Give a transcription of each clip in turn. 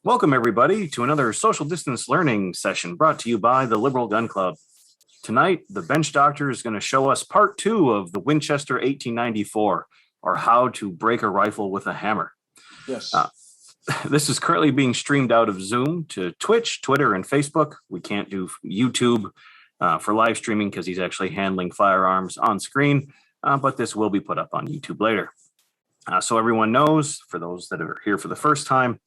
Welcome, everybody, to another social distance learning session brought to you by the Liberal Gun Club. Tonight, the bench doctor is going to show us part 2 of the Winchester 1894, or how to break a rifle with a hammer. Yes. This is currently being streamed out of Zoom to Twitch, Twitter, and Facebook. We can't do YouTube for live streaming because he's actually handling firearms on screen, but this will be put up on YouTube later. So everyone knows, for those that are here for the first time,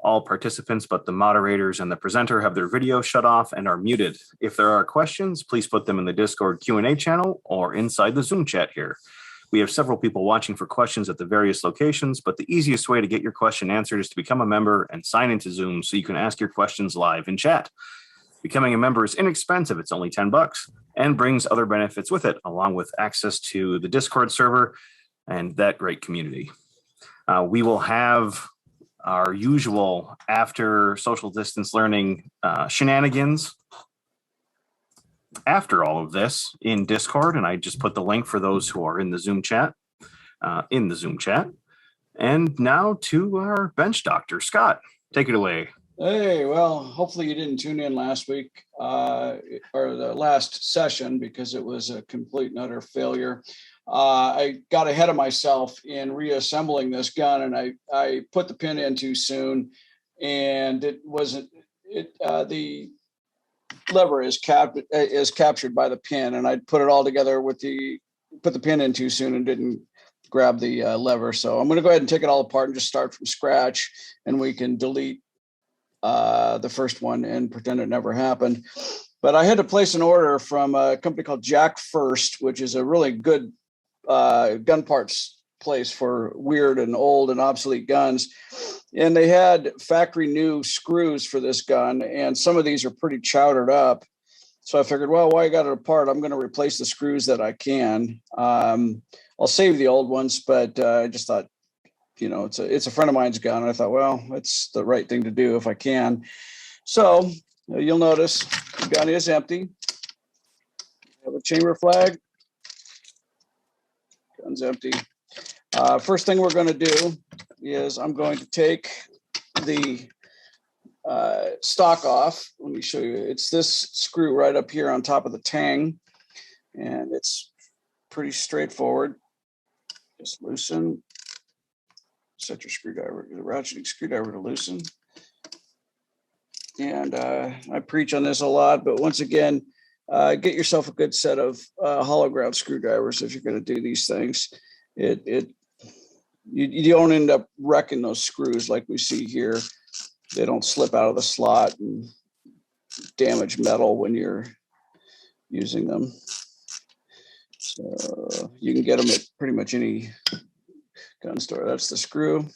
all participants but the moderators and the presenter have their video shut off and are muted. If there are questions, please put them in the Discord Q&A channel or inside the Zoom chat here. We have several people watching for questions at the various locations, but the easiest way to get your question answered is to become a member and sign into Zoom so you can ask your questions live in chat. Becoming a member is inexpensive. It's only $10 and brings other benefits with it, along with access to the Discord server and that great community. We will have our usual after social distance learning shenanigans after all of this in Discord, and I just put the link for those who are in the Zoom chat. And now to our bench doctor, Scott. Take it away. Hey, well, hopefully you didn't tune in last week or the last session because it was a complete and utter failure. I got ahead of myself in reassembling this gun, and I put the pin in too soon, and the lever is captured by the pin, and I put it all together put the pin in too soon and didn't grab the lever. So I'm going to go ahead and take it all apart and just start from scratch, and we can delete the first one and pretend it never happened. But I had to place an order from a company called Jack First, which is a really good gun parts place for weird and old and obsolete guns. And they had factory new screws for this gun, and some of these are pretty chowdered up. So I figured, well, while I got it apart, I'm going to replace the screws that I can. I'll save the old ones, but I just thought, it's a friend of mine's gun. And I thought, well, that's the right thing to do if I can. So you'll notice the gun is empty. I have a chamber flag. Gun's empty. First thing we're going to do is I'm going to take the stock off. Let me show you. It's this screw right up here on top of the tang, and it's pretty straightforward. Just loosen. Set your screwdriver, the ratcheting screwdriver to loosen. And I preach on this a lot, but once again, get yourself a good set of hollow ground screwdrivers if you're going to do these things. You don't end up wrecking those screws like we see here. They don't slip out of the slot and damage metal when you're using them. So you can get them at pretty much any gun store. That's the screw.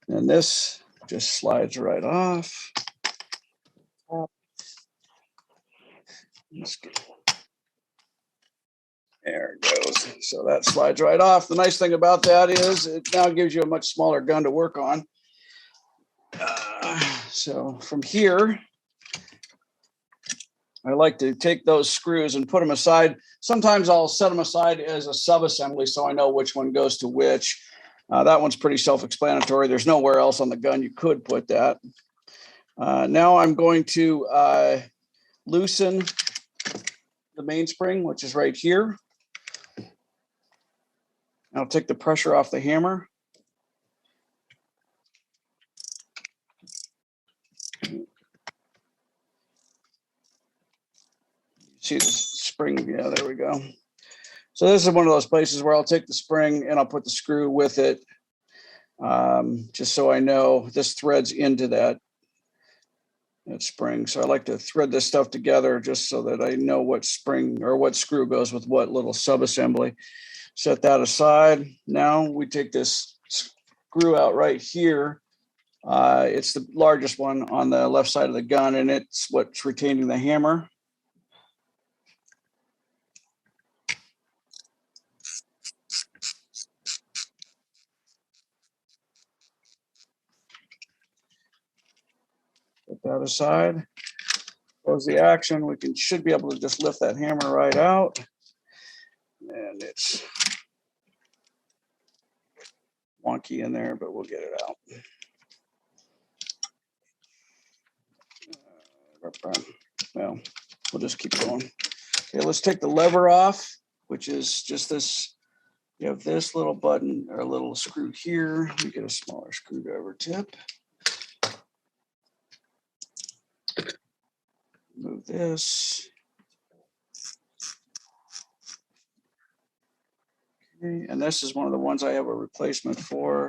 And this just slides right off. There it goes. So that slides right off. The nice thing about that is it now gives you a much smaller gun to work on. So from here, I like to take those screws and put them aside. Sometimes I'll set them aside as a sub-assembly so I know which one goes to which. That one's pretty self-explanatory. There's nowhere else on the gun you could put that. Now I'm going to loosen the mainspring, which is right here. I'll take the pressure off the hammer. See the spring? Yeah, there we go. So this is one of those places where I'll take the spring and I'll put the screw with it, just so I know this threads into that spring. So I like to thread this stuff together just so that I know what spring or what screw goes with what little sub-assembly. Set that aside. Now we take this screw out right here. It's the largest one on the left side of the gun, and it's what's retaining the hammer. Put that aside. Close the action. We should be able to just lift that hammer right out. And it's wonky in there, but we'll get it out. Well, we'll just keep going. Okay, let's take the lever off, which is just this. You have this little button or a little screw here. We get a smaller screwdriver tip. Move this. Okay, and this is one of the ones I have a replacement for.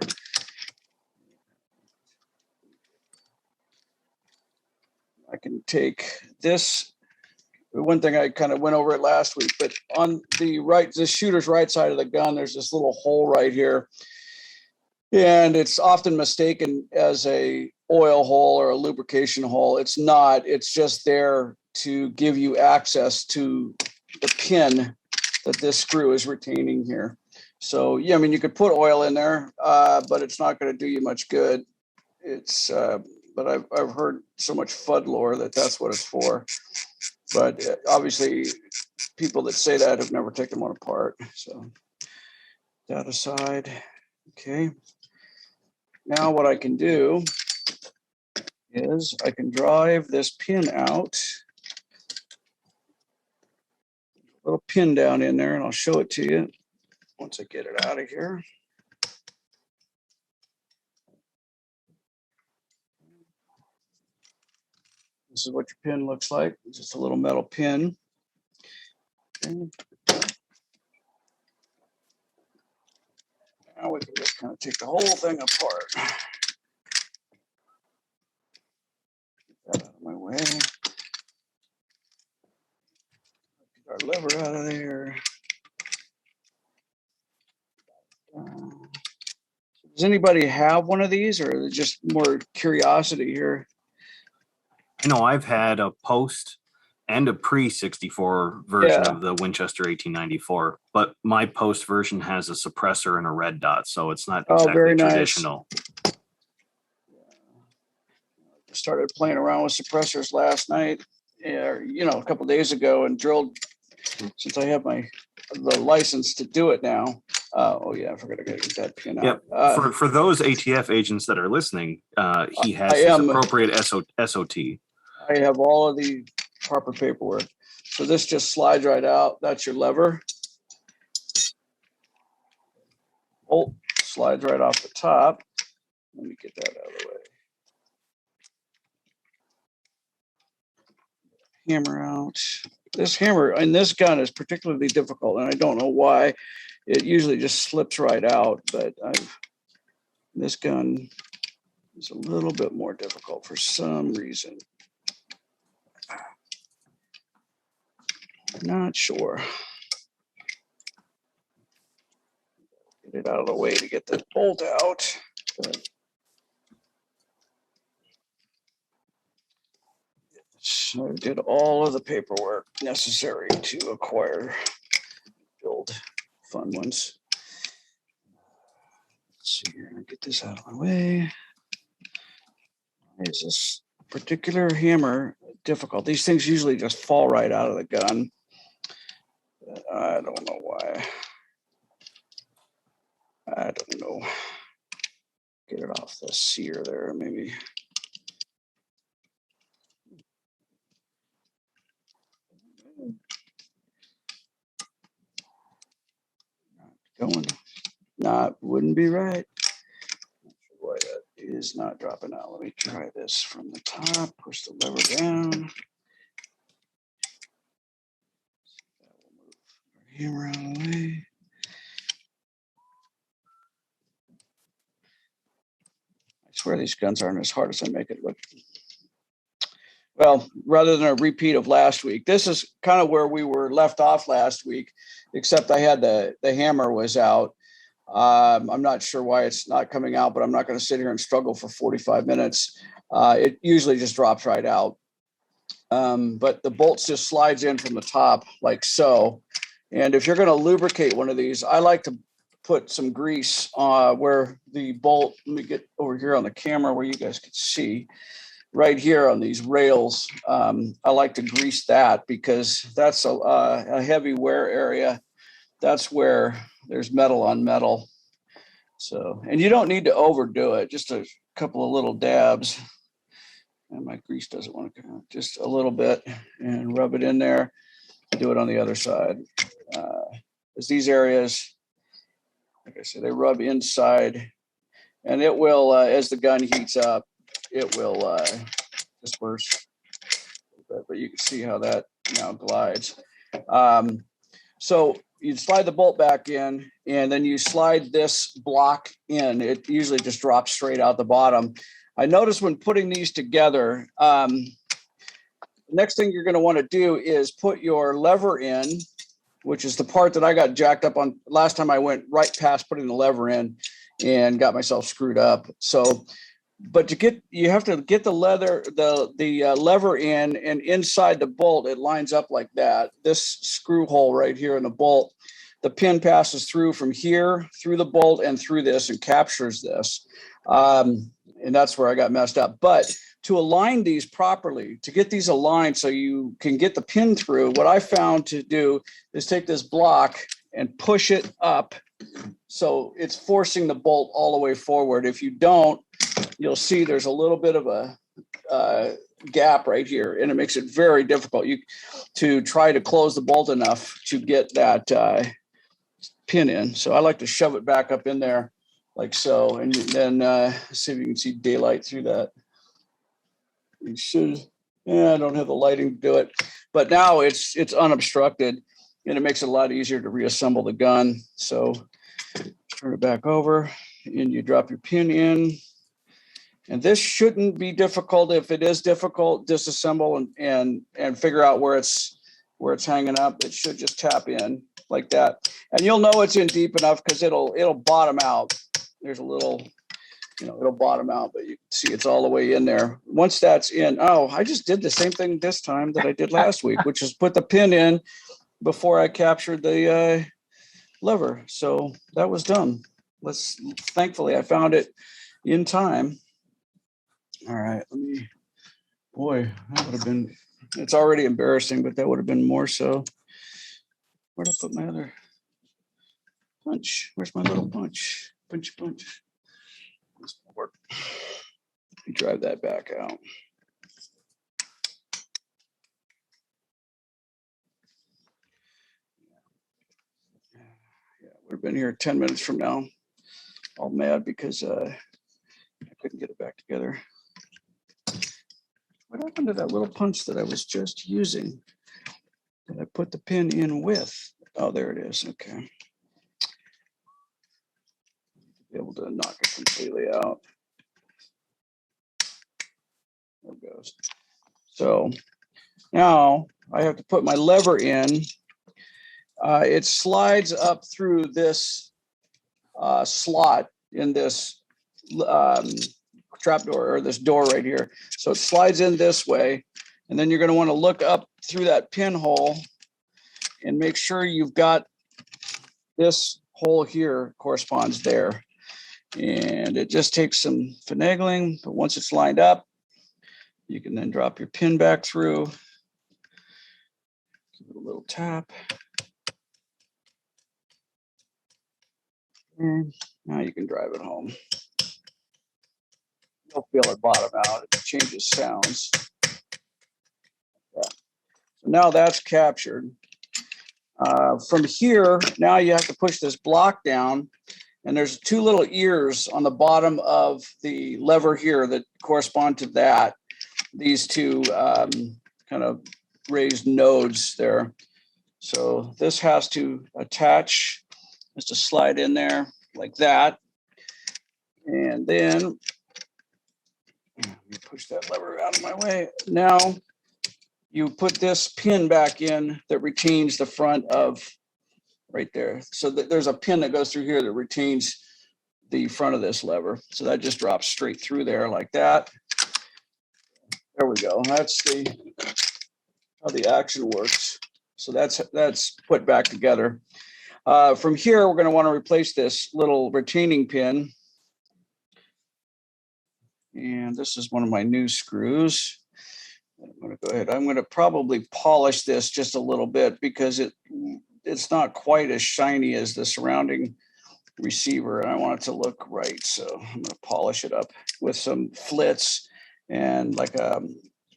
I can take this. One thing I kind of went over it last week, but on the right, the shooter's right side of the gun, there's this little hole right here. And it's often mistaken as a oil hole or a lubrication hole. It's not, it's just there to give you access to the pin that this screw is retaining here. So, yeah, I mean, you could put oil in there, but it's not going to do you much good. It's, but I've heard so much FUD lore that that's what it's for. But obviously, people that say that have never taken one apart. So that aside, okay. Now what I can do is I can drive this pin out. A little pin down in there, and I'll show it to you once I get it out of here. This is what your pin looks like. It's just a little metal pin. Okay. Now we can just kind of take the whole thing apart. Get that out of my way. Get our lever out of there. Does anybody have one of these, or is it just more curiosity here? I know I've had a post and a pre-64 version of the Winchester 1894, but my post version has a suppressor and a red dot, so it's not exactly very traditional. Nice. I started playing around with suppressors last night, or a couple of days ago, and drilled. Since I have the license to do it now. Oh yeah, I forgot to get that pin out. Yep. For those ATF agents that are listening, he has his appropriate SOT. I have all of the proper paperwork. So this just slides right out. That's your lever. Bolt slides right off the top. Let me get that out of the way. Hammer out. This hammer in this gun is particularly difficult, and I don't know why. It usually just slips right out, but this gun is a little bit more difficult for some reason. Not sure. Get it out of the way to get the bolt out. But so I did all of the paperwork necessary to acquire, build fun ones. Let's see here. Get this out of my way. Why is this particular hammer difficult? These things usually just fall right out of the gun. I don't know why. I don't know. Get it off the sear there, maybe. Not going. Wouldn't be right. Not sure why that is not dropping out. Let me try this from the top. Push the lever down. That will move our hammer out of the way. I swear these guns aren't as hard as I make it look. Well, rather than a repeat of last week, this is kind of where we were left off last week, except I had the hammer was out. I'm not sure why it's not coming out, but I'm not going to sit here and struggle for 45 minutes. It usually just drops right out. But the bolt just slides in from the top like so. And if you're going to lubricate one of these, I like to put some grease where the bolt, let me get over here on the camera where you guys can see. Right here on these rails, I like to grease that because that's a heavy wear area. That's where there's metal on metal. So, and you don't need to overdo it, just a couple of little dabs. And my grease doesn't want to come out. Just a little bit and rub it in there. Do it on the other side. As these areas, like I said, they rub inside, and it will, as the gun heats up, it will disperse. But you can see how that now glides. So you slide the bolt back in, and then you slide this block in. It usually just drops straight out the bottom. I noticed when putting these together, the next thing you're going to want to do is put your lever in, which is the part that I got jacked up on last time. I went right past putting the lever in and got myself screwed up. So, but you have to get the lever in, and inside the bolt, it lines up like that. This screw hole right here in the bolt, the pin passes through from here, through the bolt, and through this, and captures this. And that's where I got messed up. But to align these properly, to get these aligned so you can get the pin through, what I found to do is take this block and push it up so it's forcing the bolt all the way forward. If you don't, you'll see there's a little bit of a gap right here, and it makes it very difficult to try to close the bolt enough to get that pin in. So I like to shove it back up in there like so, and then see if you can see daylight through that. You should. Yeah, I don't have the lighting to do it, but now it's unobstructed, and it makes it a lot easier to reassemble the gun. So turn it back over, and you drop your pin in. And this shouldn't be difficult. If it is difficult, disassemble and figure out where it's hanging up. It should just tap in like that, and you'll know it's in deep enough because it'll bottom out. There's a little, it'll bottom out, but you can see it's all the way in there. Once that's in, I just did the same thing this time that I did last week, which is put the pin in before I captured the lever. So that was done. Thankfully I found it in time. All right, boy, that would have been, it's already embarrassing, but that would have been more so. Where'd I put my other punch? Where's my little punch? Punch. This will work. Drive that back out. Yeah, would have been here 10 minutes from now. All mad because I couldn't get it back together. What happened to that little punch that I was just using? That I put the pin in with? Oh, there it is. Okay. Be able to knock it completely out. There it goes. So now I have to put my lever in. It slides up through this slot in this trapdoor, or this door right here. So it slides in this way, and then you're going to want to look up through that pinhole and make sure you've got this hole here corresponds there. And it just takes some finagling, but once it's lined up, you can then drop your pin back through. Give it a little tap. And now you can drive it home. You'll feel it bottom out. It changes sounds. Yeah. So now that's captured. From here, now you have to push this block down, and there's two little ears on the bottom of the lever here that correspond to that. These two kind of raised nodes there. So this has to attach, has to slide in there like that. And then let me push that lever out of my way. Now you put this pin back in that retains the front of right there. So there's a pin that goes through here that retains the front of this lever. So that just drops straight through there like that. There we go. That's how the action works. So that's put back together. From here, we're going to want to replace this little retaining pin. And this is one of my new screws. I'm going to go ahead. I'm going to probably polish this just a little bit because it's not quite as shiny as the surrounding receiver, and I want it to look right. So I'm going to polish it up with some flits and like a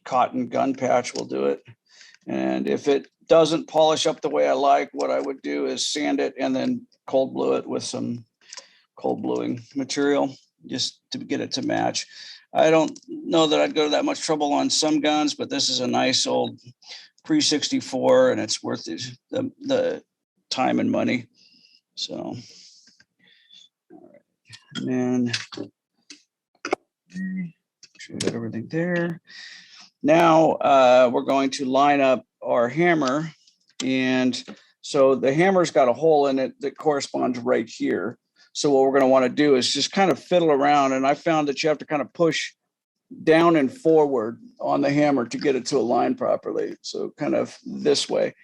cotton gun patch will do it. And if it doesn't polish up the way I like, what I would do is sand it and then cold blue it with some cold bluing material just to get it to match. I don't know that I'd go to that much trouble on some guns, but this is a nice old pre-64 and it's worth the time and money. So, all right. And then sure we got everything there. Now we're going to line up our hammer. And so the hammer's got a hole in it that corresponds right here. So what we're going to want to do is just kind of fiddle around. And I found that you have to kind of push down and forward on the hammer to get it to align properly. So kind of this way.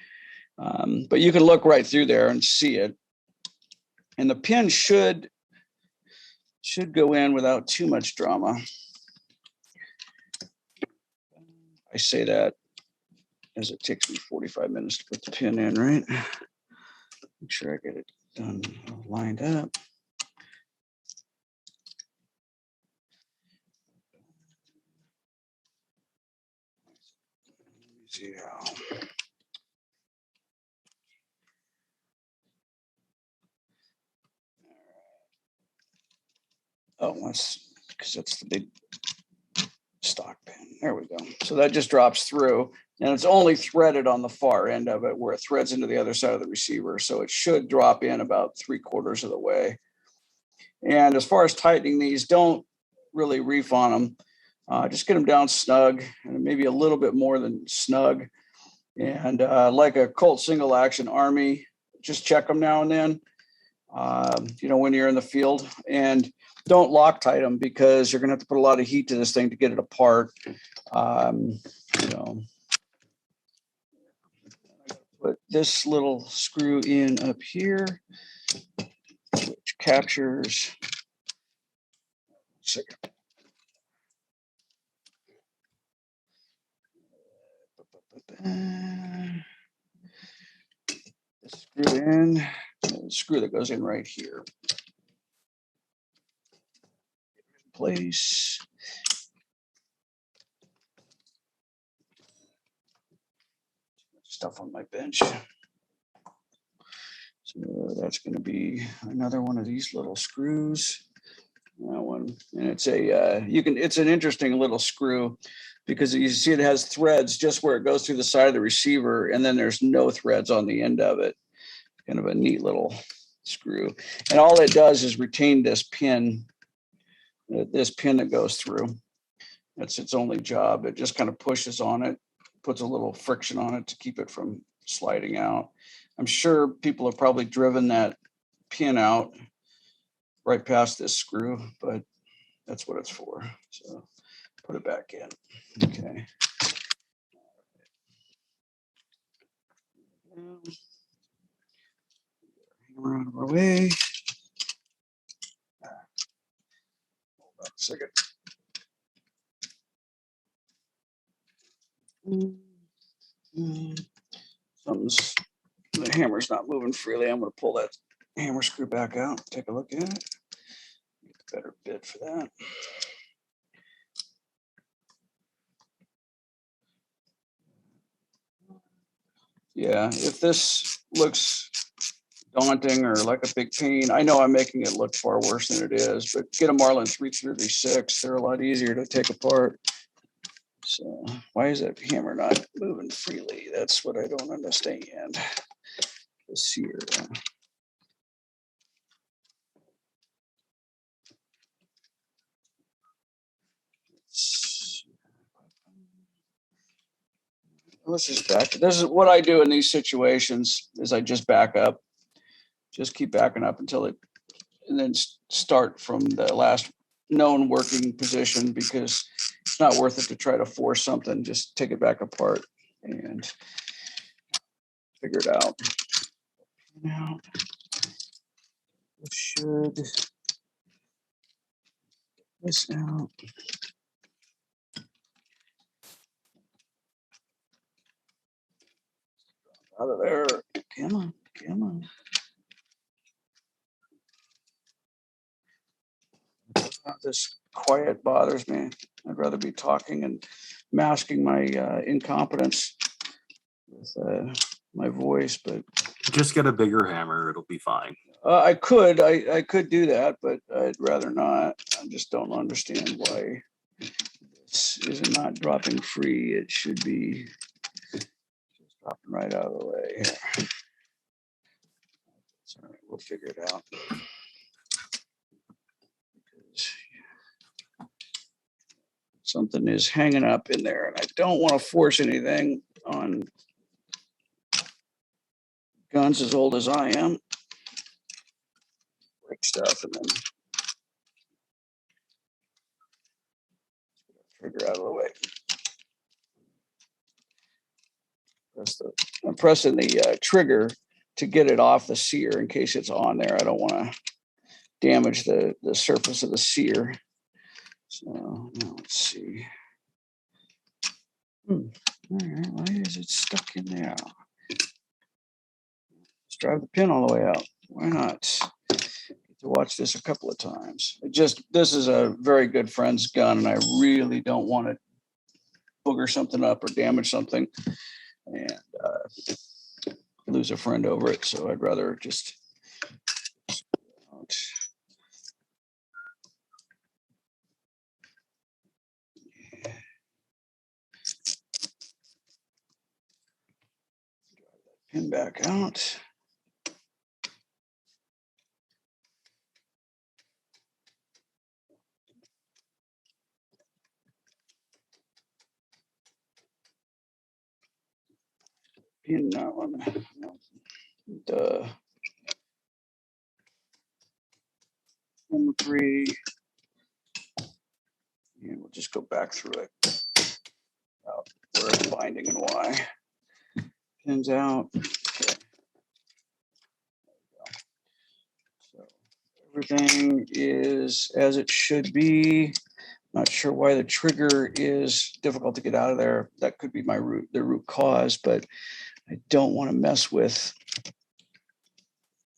But you can look right through there and see it. And the pin should go in without too much drama. I say that as it takes me 45 minutes to put the pin in, right? Make sure I get it done, lined up. Let me see how. Oh, that's because that's the big stock pin. There we go. So that just drops through and it's only threaded on the far end of it where it threads into the other side of the receiver. So it should drop in about 3/4 of the way. And as far as tightening these, don't really reef on them. Just get them down snug and maybe a little bit more than snug. And like a Colt single action Army, just check them now and then, when you're in the field. And don't Loctite them because you're going to have to put a lot of heat to this thing to get it apart. Put this little screw in up here, which captures. Second. Screw in, screw that goes in right here. Place. Stuff on my bench. So that's going to be another one of these little screws. That one, and it's a it's an interesting little screw because you see it has threads just where it goes through the side of the receiver, and then there's no threads on the end of it. Kind of a neat little screw, and all it does is retain this pin that goes through. That's its only job. It just kind of pushes on it, puts a little friction on it to keep it from sliding out. I'm sure people have probably driven that pin out right past this screw, but that's what it's for. So put it back in. Okay. Hammer out of our way. Hold on a second. The hammer's not moving freely. I'm going to pull that hammer screw back out. Take a look at it. Get a better bit for that. Yeah, if this looks daunting or like a big pain, I know I'm making it look far worse than it is, but get a Marlin 336. They're a lot easier to take apart. So why is that hammer not moving freely? That's what I don't understand. Let's see here. Let's just back. This is what I do in these situations is I just back up. Just keep backing up until it, and then start from the last known working position because it's not worth it to try to force something. Just take it back apart and figure it out. Now, this should this out. Out of there. Come on, come on. This quiet bothers me. I'd rather be talking and masking my incompetence with my voice, but Just get a bigger hammer. It'll be fine. I could do that, but I'd rather not. I just don't understand why this is not dropping free. It should be just dropping right out of the way here. All right, we'll figure it out. Something is hanging up in there, and I don't want to force anything on guns as old as I am. Break stuff and then figure out of the way. I'm pressing the trigger to get it off the sear in case it's on there. I don't want to damage the surface of the sear. So now let's see. All right, why is it stuck in there? Let's drive the pin all the way out. Why not? Get to watch this a couple of times. This is a very good friend's gun, and I really don't want to booger something up or damage something and lose a friend over it. So I'd rather just pin back out. Pin that one. No. Number 3. And we'll just go back through it. Where it's binding and why. Pins out. Okay. So everything is as it should be. Not sure why the trigger is difficult to get out of there. That could be the root cause, but I don't want to mess with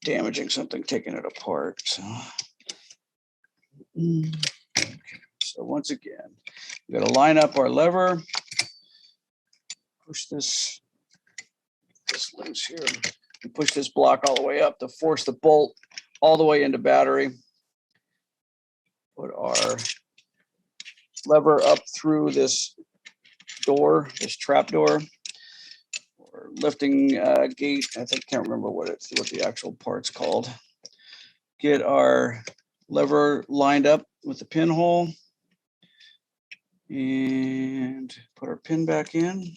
damaging something, taking it apart. So, so once again, we got to line up our lever. Push this loose here. And push this block all the way up to force the bolt all the way into battery. Put our lever up through this door, this trap door, or lifting gate. I can't remember what the actual part's called. Get our lever lined up with the pinhole and put our pin back in.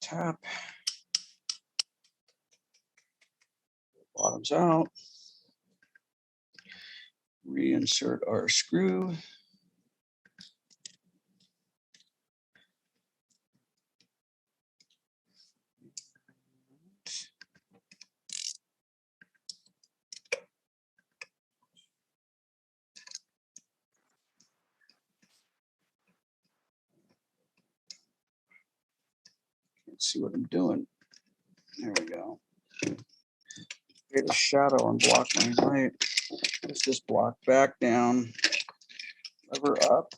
Tap. Bottoms out. Reinsert our screw. Can't see what I'm doing. There we go. Create a shadow and block my light. Push this block back down. Lever up.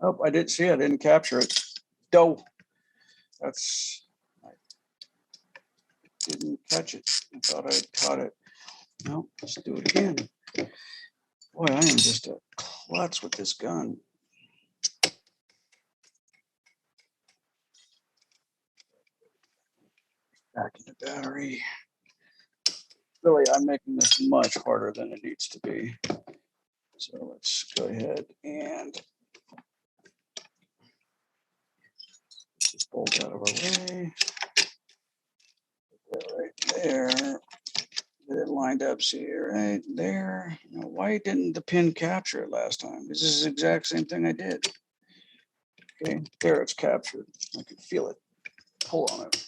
Oh, I didn't capture it. I didn't catch it. I thought I had caught it. No, let's do it again. Boy, I am just a klutz with this gun. Back in the battery. Really, I'm making this much harder than it needs to be. So let's go ahead and get this bolt out of our way. Put that right there. Get it lined up, see right there. Now, why didn't the pin capture it last time? This is the exact same thing I did. Okay, there it's captured. I can feel it. Pull on it.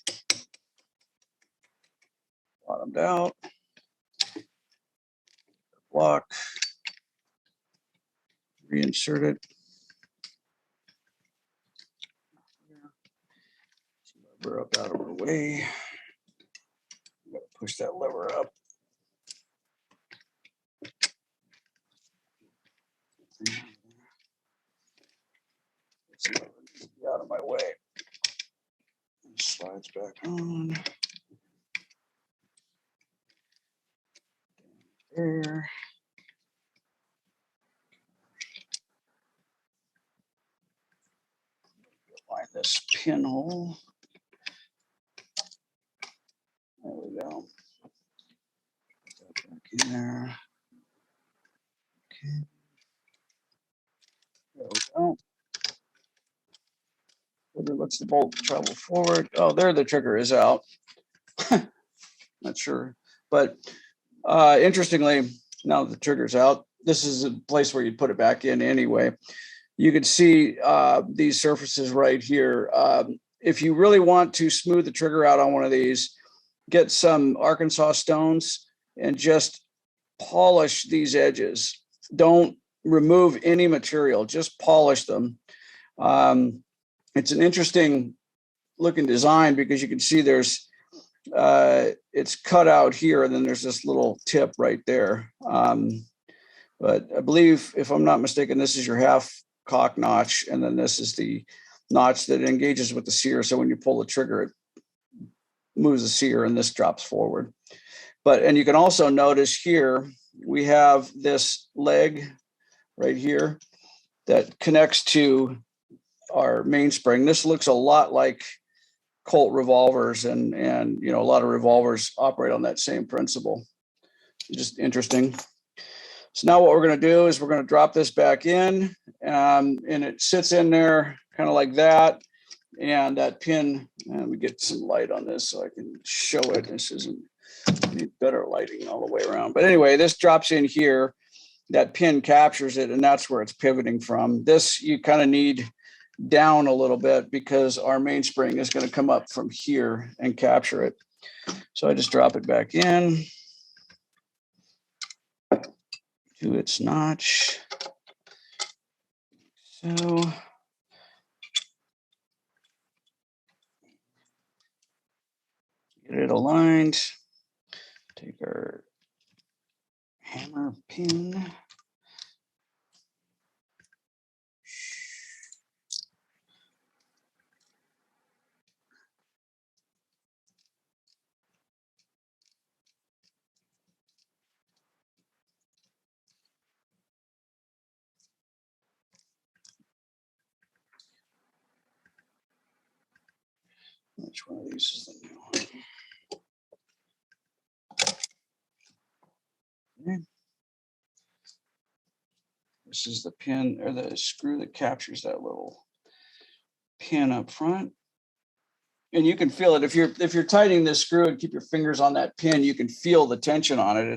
Bottomed out. Block. Reinsert it. Lever up out of our way. Gotta push that lever up. Get out of my way. Slides back on. There. Find this pinhole. There we go. Put that back in there. Okay. There we go. Whether lets the bolt travel forward. Oh, there the trigger is out. Not sure, but interestingly, now the trigger's out, this is a place where you'd put it back in anyway. You can see these surfaces right here. If you really want to smooth the trigger out on one of these, get some Arkansas stones and just polish these edges. Don't remove any material, just polish them. It's an interesting looking design because you can see there's it's cut out here and then there's this little tip right there. But I believe, if I'm not mistaken, this is your half cock notch, and then this is the notch that engages with the sear. So when you pull the trigger, it moves the sear and this drops forward. And you can also notice here, we have this leg right here that connects to our mainspring. This looks a lot like Colt revolvers, and you know, a lot of revolvers operate on that same principle. Just interesting. So now what we're going to do is we're going to drop this back in, and it sits in there kind of like that. And that pin, and we get some light on this so I can show it. This isn't need better lighting all the way around. But anyway, this drops in here. That pin captures it, and that's where it's pivoting from. This you kind of need down a little bit because our mainspring is going to come up from here and capture it. So I just drop it back in to its notch. So get it aligned. Take our hammer pin. Which one of these is the new one? Okay. This is the pin or the screw that captures that little pin up front. And you can feel it if you're tightening this screw and keep your fingers on that pin, you can feel the tension on it.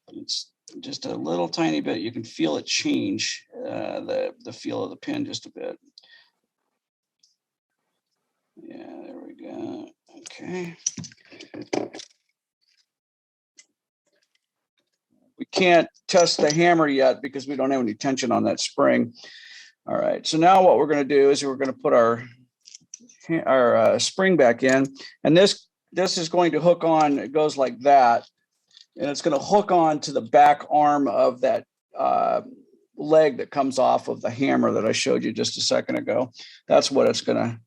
It's just a little tiny bit. You can feel it change the feel of the pin just a bit. Yeah, there we go. Okay. We can't test the hammer yet because we don't have any tension on that spring. All right, so now what we're going to do is we're going to put our spring back in, and this is going to hook on. It goes like that, and it's going to hook on to the back arm of that leg that comes off of the hammer that I showed you just a second ago. That's what it's going to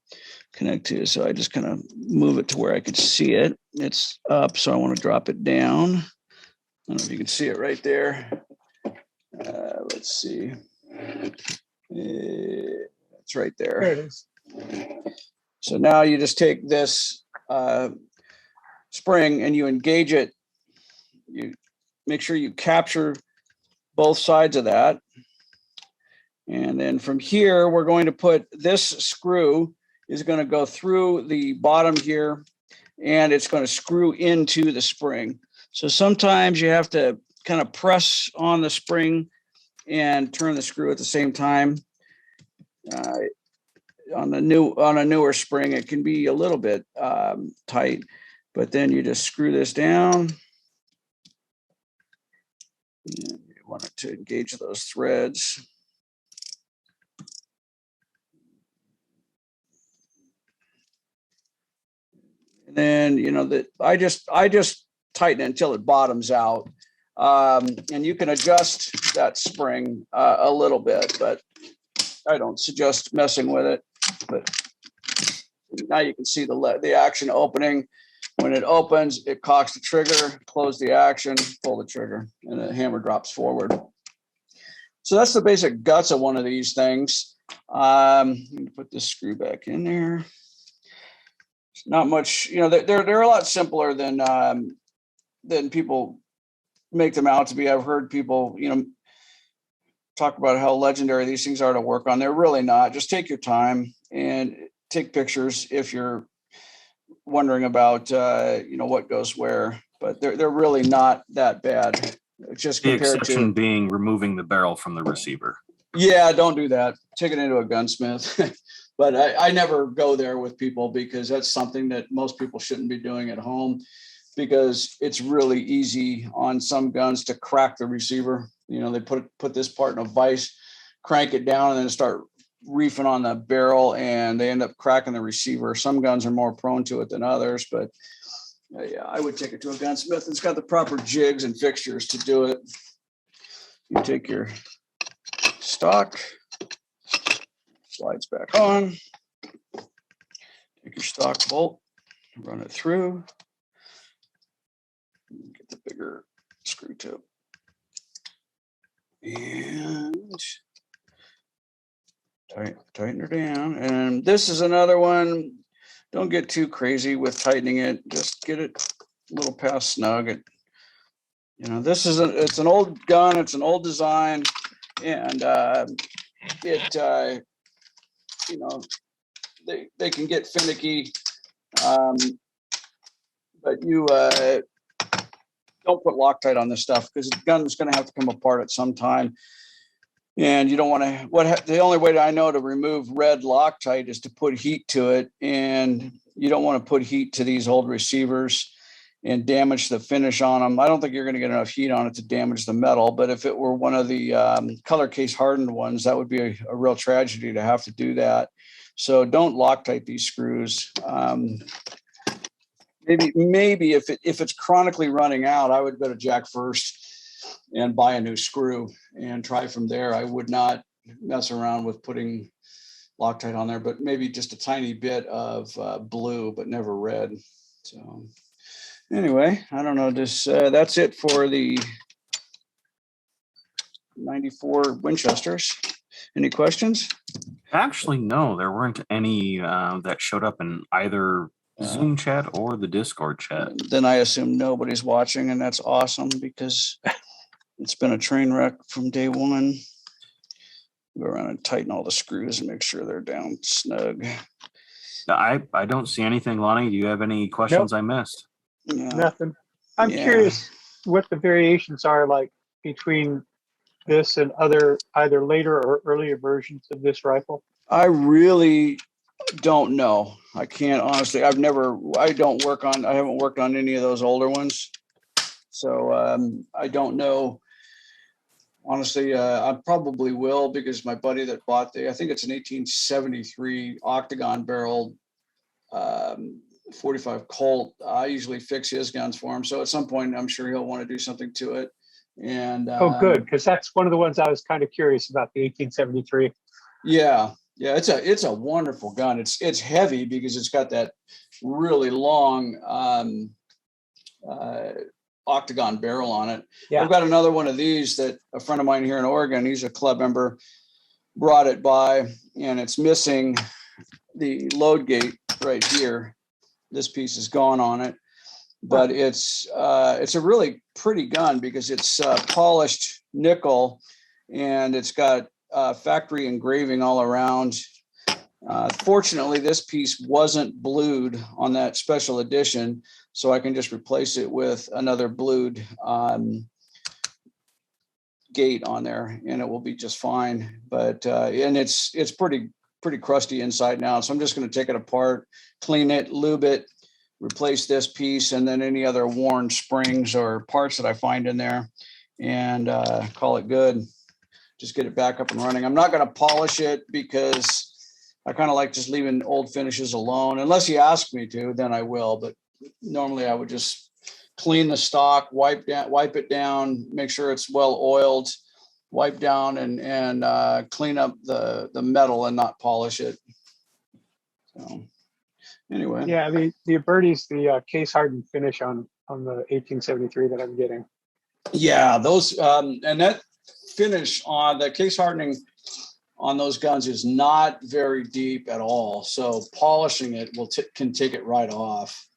connect to. So I just kind of move it to where I could see it. It's up, so I want to drop it down. I don't know if you can see it right there. Let's see. It's right there. There it is. So now you just take this spring and you engage it. You make sure you capture both sides of that. And then from here, we're going to put this screw is going to go through the bottom here, and it's going to screw into the spring. So sometimes you have to kind of press on the spring and turn the screw at the same time. On a newer spring, it can be a little bit tight, but then you just screw this down. And you want it to engage those threads. And then, you know, that I just tighten it until it bottoms out. And you can adjust that spring a little bit, but I don't suggest messing with it, but now you can see the action opening. When it opens, it cocks the trigger, close the action, pull the trigger, and the hammer drops forward. So that's the basic guts of one of these things. Put this screw back in there. It's not much, they're a lot simpler than people make them out to be. I've heard people, talk about how legendary these things are to work on. They're really not. Just take your time and take pictures if you're wondering about what goes where, but they're really not that bad. Just the exception being removing the barrel from the receiver. Yeah, don't do that. Take it into a gunsmith. But I never go there with people, because that's something that most people shouldn't be doing at home, because it's really easy on some guns to crack the receiver. They put this part in a vise, crank it down, and then start reefing on the barrel, and they end up cracking the receiver. Some guns are more prone to it than others, but yeah, I would take it to a gunsmith. It's got the proper jigs and fixtures to do it. You take your stock, slides back on, take your stock bolt, run it through, get the bigger screw tip, and tighten her down. And this is another one. Don't get too crazy with tightening it. Just get it a little past snug. This is it's an old gun. It's an old design, and they can get finicky. But you don't put Loctite on this stuff, because the gun is going to have to come apart at some time. And you don't want to, the only way I know to remove red Loctite is to put heat to it. And you don't want to put heat to these old receivers and damage the finish on them. I don't think you're going to get enough heat on it to damage the metal. But if it were one of the color case hardened ones, that would be a real tragedy to have to do that. So don't Loctite these screws. Maybe if it's chronically running out, I would go to Jack First and buy a new screw and try from there. I would not mess around with putting Loctite on there, but maybe just a tiny bit of blue, but never red. So anyway, I don't know. That's it for the 94 Winchesters. Any questions? Actually, no, there weren't any that showed up in either Zoom chat or the Discord chat. Then I assume nobody's watching, and that's awesome, because it's been a train wreck from day one. Go around and tighten all the screws and make sure they're down snug. I don't see anything, Lonnie. Do you have any questions? Nope. I missed? Yeah. Nothing. I'm curious what the variations are like between this and other either later or earlier versions of this rifle. I really don't know. I can't honestly. I haven't worked on any of those older ones, so I don't know. Honestly, I probably will, because my buddy that bought I think it's an 1873 octagon barrel 45 Colt. I usually fix his guns for him, so at some point I'm sure he'll want to do something to it. And good, because that's one of the ones I was kind of curious about, the 1873. Yeah, it's a wonderful gun. It's heavy because it's got that really long octagon barrel on it. Yeah. I've got another one of these that a friend of mine here in Oregon, he's a club member, brought it by, and it's missing the load gate right here. This piece is gone on it, but it's a really pretty gun because it's polished nickel, and it's got factory engraving all around. Fortunately, this piece wasn't blued on that special edition, so I can just replace it with another blued gate on there, and it will be just fine. But and it's pretty crusty inside now, so I'm just going to take it apart, clean it, lube it, replace this piece, and then any other worn springs or parts that I find in there, and call it good. Just get it back up and running. I'm not going to polish it because I kind of like just leaving old finishes alone. Unless you ask me to, then I will. But normally I would just clean the stock, wipe it down, make sure it's well oiled, wipe down and clean up the metal and not polish it. So anyway. Yeah, the Aberti's the case hardened finish on the 1873 that I'm getting. Yeah, those and that finish on the case hardening on those guns is not very deep at all. So polishing it can take it right off.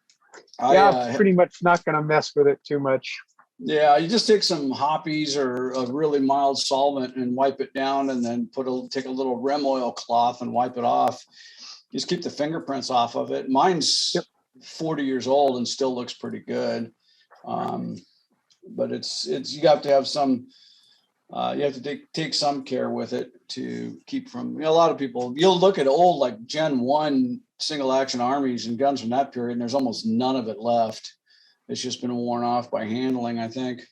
I'm pretty much not going to mess with it too much. Yeah, you just take some hoppies or a really mild solvent and wipe it down, and then take a little Rem oil cloth and wipe it off. Just keep the fingerprints off of it. Mine's 40 years old and still looks pretty good. But it's you have to have some you have to take some care with it to keep from, a lot of people, you'll look at old like Gen 1 single action armies and guns from that period, and there's almost none of it left. It's just been worn off by handling, I think.